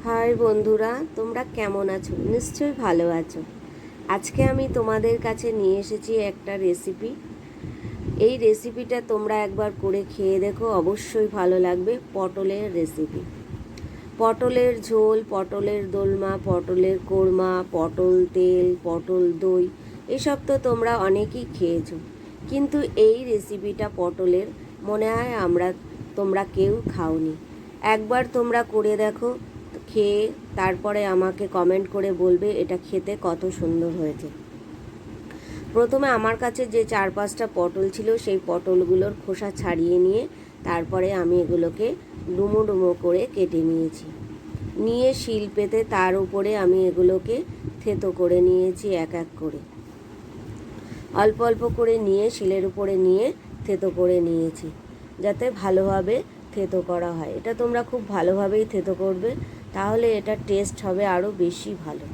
High বন্ধুরা, তোমরা কেমন আছো? নিশ্চয়ই ভালো আছো। আজকে আমি তোমাদের কাছে নিয়ে এসেছি একটা রেসিপি। এই রেসিপিটা তোমরা একবার করে খেয়ে দেখো, অবশ্যই ভালো লাগবে। পটলের রেসিপি, পটলের ঝোল, পটলের দোলমা, পটলের কোরমা, পটল তেল, পটল দই, এসব তো তোমরা অনেকেই খেয়েছো, কিন্তু এই রেসিপিটা পটলের মনে হয় তোমরা কেউ খাওনি। একবার তোমরা করে দেখো, খেয়ে তারপরে আমাকে কমেন্ট করে বলবে এটা খেতে কত সুন্দর হয়েছে। প্রথমে আমার কাছে যে 4-5টা পটল ছিল, সেই পটলগুলোর খোসা ছাড়িয়ে নিয়ে তারপরে আমি এগুলোকে ডুমো ডুমো করে কেটে নিয়েছি। নিয়ে শিল পেতে তার উপরে আমি এগুলোকে থেতো করে নিয়েছি এক এক করে, অল্প অল্প করে নিয়ে শিলের উপরে নিয়ে থেতো করে নিয়েছি, যাতে ভালোভাবে থেতো করা হয়। এটা তোমরা খুব ভালোভাবেই থেতো করবে, তাহলে এটা টেস্ট হবে আরও বেশি ভালো।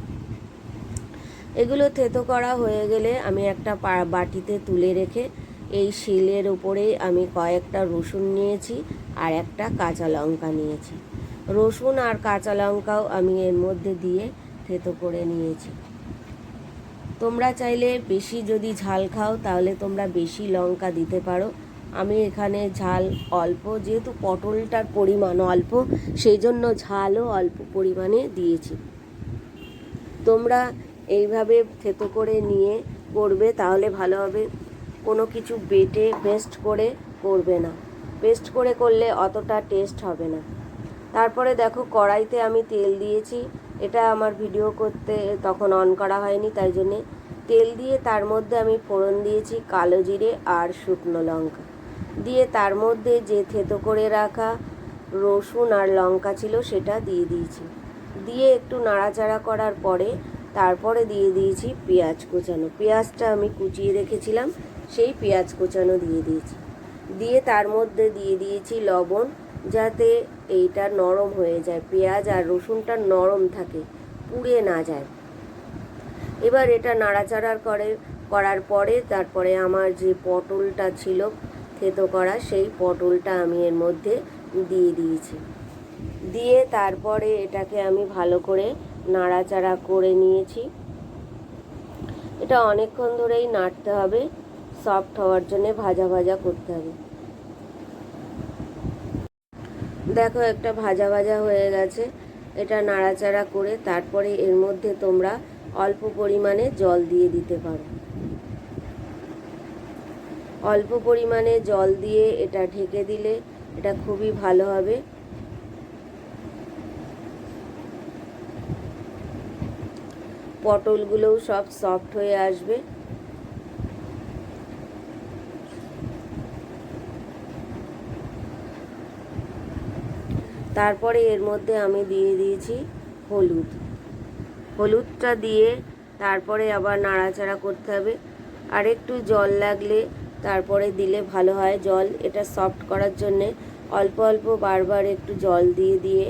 এগুলো থেতো করা হয়ে গেলে আমি একটা বাটিতে তুলে রেখে এই শিলের উপরেই আমি কয়েকটা রসুন নিয়েছি আর একটা কাঁচা লঙ্কা নিয়েছি। রসুন আর কাঁচা লঙ্কাও আমি এর মধ্যে দিয়ে থেতো করে নিয়েছি। তোমরা চাইলে বেশি যদি ঝাল খাও তাহলে তোমরা বেশি লঙ্কা দিতে পারো। আমি এখানে ঝাল অল্প, যেহেতু পটলটার পরিমাণ অল্প, সেই জন্য ঝালও অল্প পরিমাণে দিয়েছি। তোমরা এইভাবে থেতো করে নিয়ে করবে, তাহলে ভালো হবে। কোনো কিছু বেটে পেস্ট করে করবে না, পেস্ট করে করলে অতটা টেস্ট হবে না। তারপরে দেখো, কড়াইতে আমি তেল দিয়েছি। এটা আমার ভিডিও করতে তখন অন করা হয়নি, তাই জন্যে তেল দিয়ে তার মধ্যে আমি ফোড়ন দিয়েছি কালো জিরে আর শুকনো লঙ্কা দিয়ে, তার মধ্যে যে থেতো করে রাখা রসুন আর লঙ্কা ছিল সেটা দিয়ে দিয়েছি। দিয়ে একটু নাড়াচাড়া করার পরে তারপরে দিয়ে দিয়েছি পেঁয়াজ কুচানো। পেঁয়াজটা আমি কুচিয়ে রেখেছিলাম, সেই পেঁয়াজ কুচানো দিয়ে দিয়েছি। দিয়ে তার মধ্যে দিয়ে দিয়েছি লবণ, যাতে এইটা নরম হয়ে যায়, পেঁয়াজ আর রসুনটা নরম থাকে, পুড়ে না যায়। এবার এটা নাড়াচাড়া করার পরে তারপরে আমার যে পটলটা ছিল থেতো করা, সেই পটলটা আমি এর মধ্যে দিয়ে দিয়েছি। দিয়ে তারপরে এটাকে আমি ভালো করে নাড়াচাড়া করে নিয়েছি। এটা অনেকক্ষণ ধরেই নাড়তে হবে, সফট হওয়ার জন্যে ভাজা ভাজা করতে হবে। দেখো, একটা ভাজা ভাজা হয়ে গেছে। এটা নাড়াচাড়া করে তারপরে এর মধ্যে তোমরা অল্প পরিমাণে জল দিয়ে দিতে পারো। অল্প পরিমাণে জল দিয়ে এটা ঢেকে দিলে এটা খুবই ভালো হবে। পটলগুলোও সব সফট হয়ে আসবে। তারপরে এর মধ্যে আমি দিয়ে দিয়েছি হলুদটা দিয়ে তারপরে আবার নাড়াচাড়া করতে হবে। আর একটু জল লাগলে তারপরে দিলে ভালো হয় জল। এটা সফট করার জন্যে অল্প অল্প বারবার একটু জল দিয়ে দিয়ে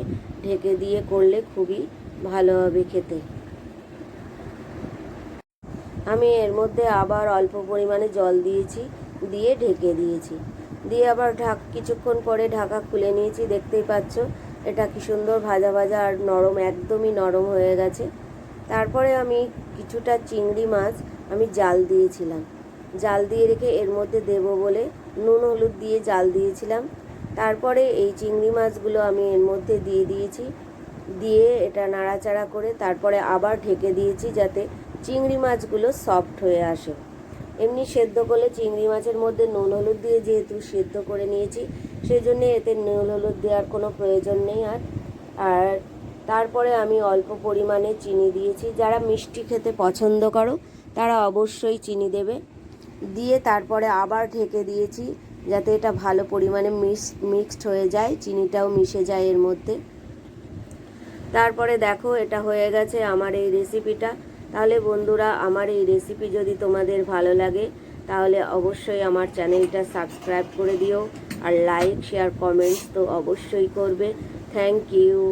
ঢেকে দিয়ে করলে খুবই ভালো হবে খেতে। আমি এর মধ্যে আবার অল্প পরিমাণে জল দিয়েছি, দিয়ে ঢেকে দিয়েছি। দিয়ে আবার কিছুক্ষণ পরে ঢাকা খুলে নিয়েছি। দেখতেই পাচ্ছ এটা কি সুন্দর ভাজা ভাজা আর নরম, একদমই নরম হয়ে গেছে। তারপরে আমি কিছুটা চিংড়ি মাছ আমি জাল দিয়েছিলাম, জাল দিয়ে রেখে এর মধ্যে দেব বলে নুন হলুদ দিয়ে জাল দিয়েছিলাম। তারপরে এই চিংড়ি মাছগুলো আমি এর মধ্যে দিয়ে দিয়েছি, দিয়ে এটা নাড়াচাড়া করে তারপরে আবার ঢেকে দিয়েছি, যাতে চিংড়ি মাছগুলো সফট হয়ে আসে। এমনি সেদ্ধ করলে চিংড়ি মাছের মধ্যে নুন হলুদ দিয়ে যেহেতু সেদ্ধ করে নিয়েছি, সেই জন্যে এতে নুন হলুদ দেওয়ার কোনো প্রয়োজন নেই। আর তারপরে আমি অল্প পরিমাণে চিনি দিয়েছি। যারা মিষ্টি খেতে পছন্দ করো তারা অবশ্যই চিনি দেবে। দিয়ে তারপরে আবার ঢেকে দিয়েছি, যাতে এটা ভালো পরিমাণে মিক্সড হয়ে যায়, চিনিটাও মিশে যায় এর মধ্যে। তারপরে দেখো, এটা হয়ে গেছে আমার এই রেসিপিটা। তাহলে বন্ধুরা, আমার এই রেসিপি যদি তোমাদের ভালো লাগে তাহলে অবশ্যই আমার চ্যানেলটা সাবস্ক্রাইব করে দিও, আর লাইক শেয়ার কমেন্টস তো অবশ্যই করবে। Thank you.